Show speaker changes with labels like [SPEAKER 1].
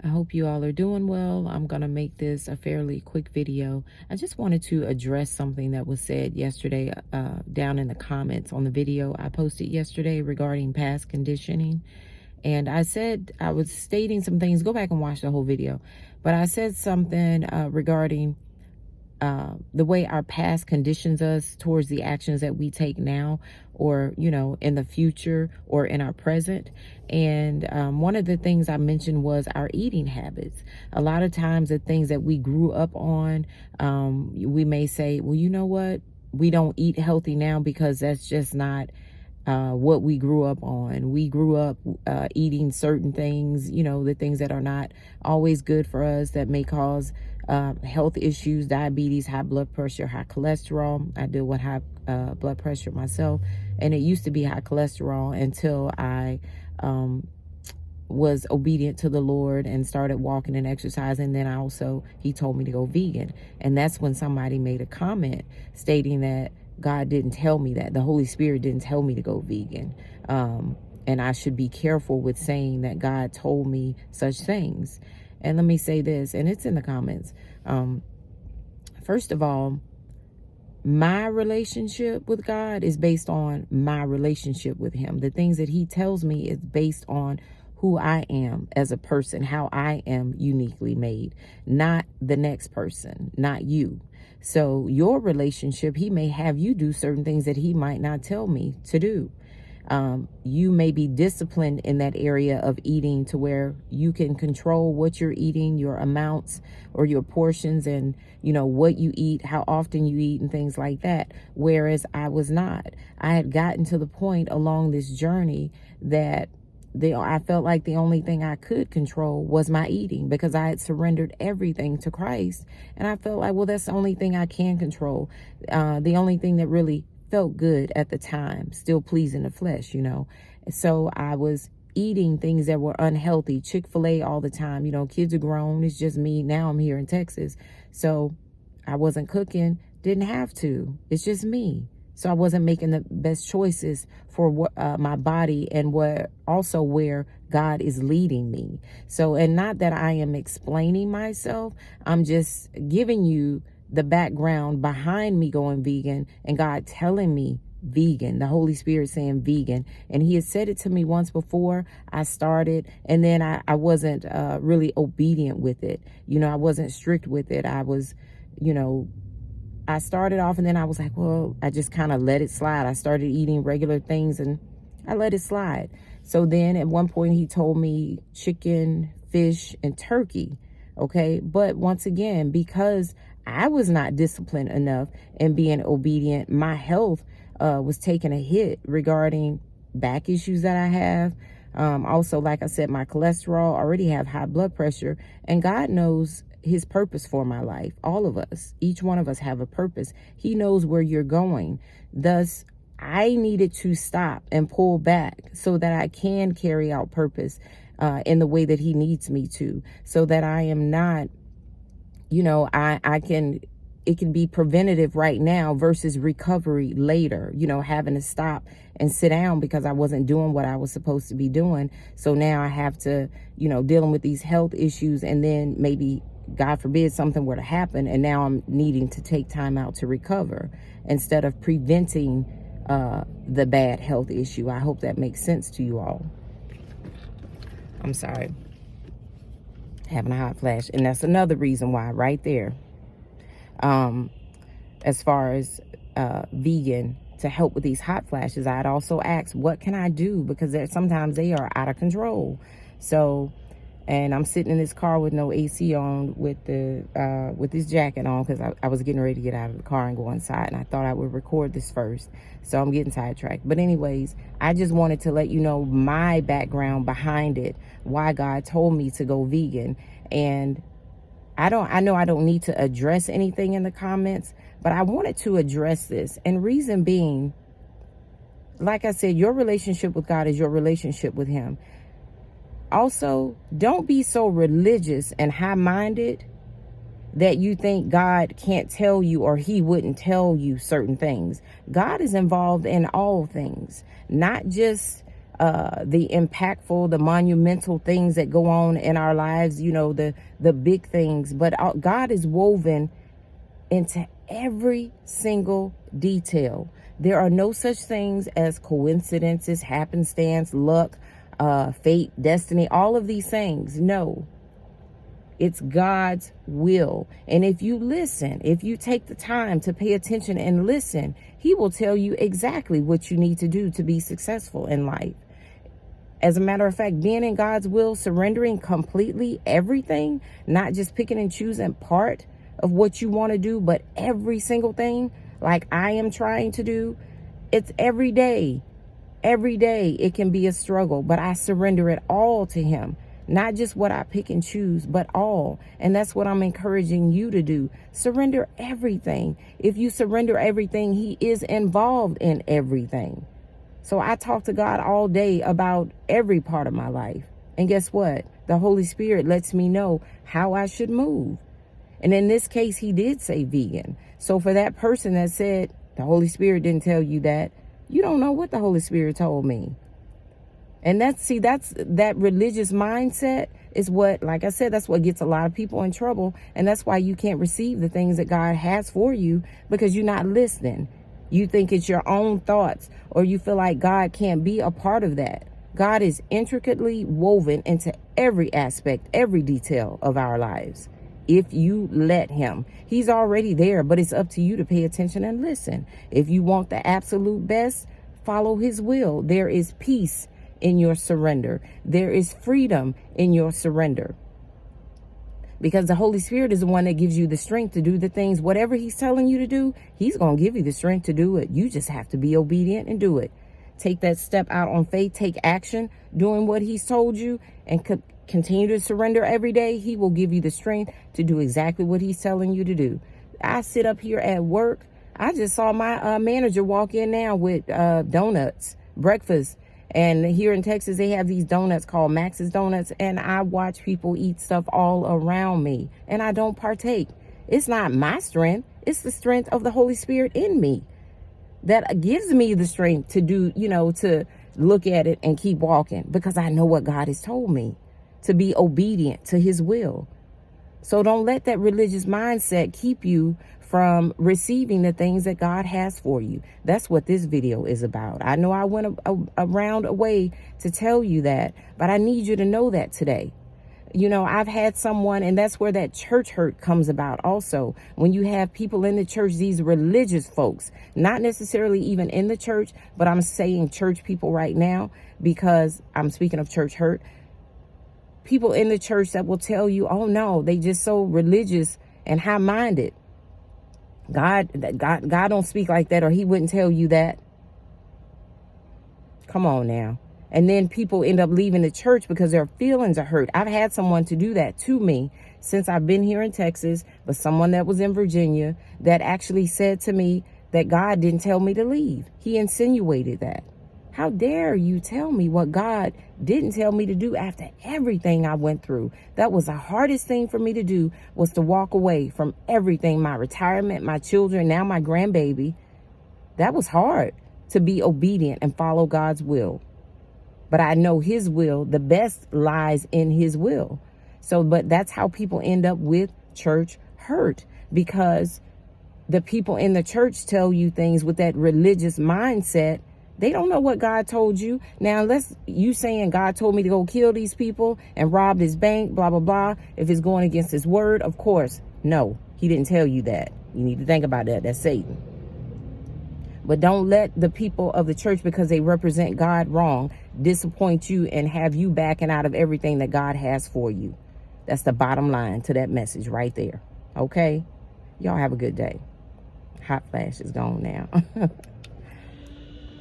[SPEAKER 1] I hope you all are doing well. I'm going to make this a fairly quick video. I just wanted to address something that was said yesterday down in the comments on the video I posted yesterday regarding past conditioning. And I said, I was stating some things, go back and watch the whole video, but I said something regarding the way our past conditions us towards the actions that we take now, or in the future, or in our present. And one of the things I mentioned was our eating habits. A lot of times the things that we grew up on, we may say, well, you know what, we don't eat healthy now because that's just not what we grew up on. We grew up eating certain things, the things that are not always good for us, that may cause health issues, diabetes, high blood pressure, high cholesterol. I deal with high blood pressure myself, and it used to be high cholesterol until I was obedient to the Lord and started walking and exercising. Then he told me to go vegan. And that's when somebody made a comment stating that God didn't tell me that. The Holy Spirit didn't tell me to go vegan. And I should be careful with saying that God told me such things. And let me say this, and it's in the comments. First of all, my relationship with God is based on my relationship with him. The things that he tells me is based on who I am as a person, how I am uniquely made, not the next person, not you. So your relationship, he may have you do certain things that he might not tell me to do. You may be disciplined in that area of eating to where you can control what you're eating, your amounts or your portions, and what you eat, how often you eat, and things like that. Whereas I was not. I had gotten to the point along this journey that I felt like the only thing I could control was my eating, because I had surrendered everything to Christ. And I felt like, well, that's the only thing I can control. The only thing that really felt good at the time, still pleasing the flesh, So I was eating things that were unhealthy, Chick-fil-A all the time. Kids are grown. It's just me. Now I'm here in Texas. So I wasn't cooking, didn't have to. It's just me. So I wasn't making the best choices for my body and where God is leading me. So, and not that I am explaining myself, I'm just giving you the background behind me going vegan and God telling me vegan, the Holy Spirit saying vegan. And he had said it to me once before I started, and then I wasn't really obedient with it. I wasn't strict with it. I was, I started off, and then I was like, well, I just kind of let it slide. I started eating regular things and I let it slide. So then at one point he told me chicken, fish, and turkey. Okay. But once again, because I was not disciplined enough and being obedient, my health was taking a hit regarding back issues that I have. Also, like I said, my cholesterol, already have high blood pressure, and God knows his purpose for my life. All of us, each one of us have a purpose. He knows where you're going. Thus, I needed to stop and pull back so that I can carry out purpose in the way that he needs me to, so that I am not, it can be preventative right now versus recovery later, having to stop and sit down because I wasn't doing what I was supposed to be doing. So now I have to, dealing with these health issues, and then maybe, God forbid, something were to happen, and now I'm needing to take time out to recover instead of preventing the bad health issue. I hope that makes sense to you all. I'm sorry. Having a hot flash. And that's another reason why right there. As far as vegan, to help with these hot flashes, I'd also ask, what can I do? Because sometimes they are out of control. So, and I'm sitting in this car with no AC on, with this jacket on, because I was getting ready to get out of the car and go inside, and I thought I would record this first. So I'm getting sidetracked. But anyways, I just wanted to let you know my background behind it, why God told me to go vegan. And I know I don't need to address anything in the comments, but I wanted to address this. And reason being, like I said, your relationship with God is your relationship with him. Also, don't be so religious and high-minded that you think God can't tell you, or he wouldn't tell you certain things. God is involved in all things, not just the impactful, the monumental things that go on in our lives, you know, the big things. But God is woven into every single detail. There are no such things as coincidences, happenstance, luck, fate, destiny, all of these things. No, it's God's will. And if you listen, if you take the time to pay attention and listen, he will tell you exactly what you need to do to be successful in life. As a matter of fact, being in God's will, surrendering completely everything, not just picking and choosing part of what you want to do, but every single thing, like I am trying to do, it's every day. Every day it can be a struggle, but I surrender it all to him. Not just what I pick and choose, but all. And that's what I'm encouraging you to do. Surrender everything. If you surrender everything, he is involved in everything. So I talk to God all day about every part of my life. And guess what? The Holy Spirit lets me know how I should move. And in this case, he did say vegan. So for that person that said the Holy Spirit didn't tell you that, you don't know what the Holy Spirit told me. And that's that religious mindset is what, like I said, that's what gets a lot of people in trouble. And that's why you can't receive the things that God has for you, because you're not listening. You think it's your own thoughts, or you feel like God can't be a part of that. God is intricately woven into every aspect, every detail of our lives. If you let him, he's already there, but it's up to you to pay attention and listen. If you want the absolute best, follow his will. There is peace in your surrender. There is freedom in your surrender. Because the Holy Spirit is the one that gives you the strength to do the things, whatever he's telling you to do, he's going to give you the strength to do it. You just have to be obedient and do it. Take that step out on faith, take action, doing what he's told you, and continue to surrender every day. He will give you the strength to do exactly what he's telling you to do. I sit up here at work. I just saw my manager walk in now with donuts, breakfast. And here in Texas, they have these donuts called Max's Donuts. And I watch people eat stuff all around me. And I don't partake. It's not my strength. It's the strength of the Holy Spirit in me that gives me the strength to do, you know, to look at it and keep walking. Because I know what God has told me, to be obedient to his will. So don't let that religious mindset keep you from receiving the things that God has for you. That's what this video is about. I know I went around a way to tell you that, but I need you to know that today. You know, I've had someone, and that's where that church hurt comes about also. When you have people in the church, these religious folks, not necessarily even in the church, but I'm saying church people right now because I'm speaking of church hurt. People in the church that will tell you, oh no, they just so religious and high-minded. God don't speak like that, or he wouldn't tell you that. Come on now. And then people end up leaving the church because their feelings are hurt. I've had someone to do that to me since I've been here in Texas, but someone that was in Virginia that actually said to me that God didn't tell me to leave. He insinuated that. How dare you tell me what God didn't tell me to do after everything I went through? That was the hardest thing for me to do, was to walk away from everything, my retirement, my children, now my grandbaby. That was hard, to be obedient and follow God's will. But I know his will, the best lies in his will. So, but that's how people end up with church hurt, because the people in the church tell you things with that religious mindset. They don't know what God told you. Now, unless you saying God told me to go kill these people and rob this bank, blah, blah, blah. If it's going against his word, of course, no, he didn't tell you that. You need to think about that. That's Satan. But don't let the people of the church, because they represent God wrong, disappoint you and have you backing out of everything that God has for you. That's the bottom line to that message right there. Okay? Y'all have a good day. Hot flash is gone now.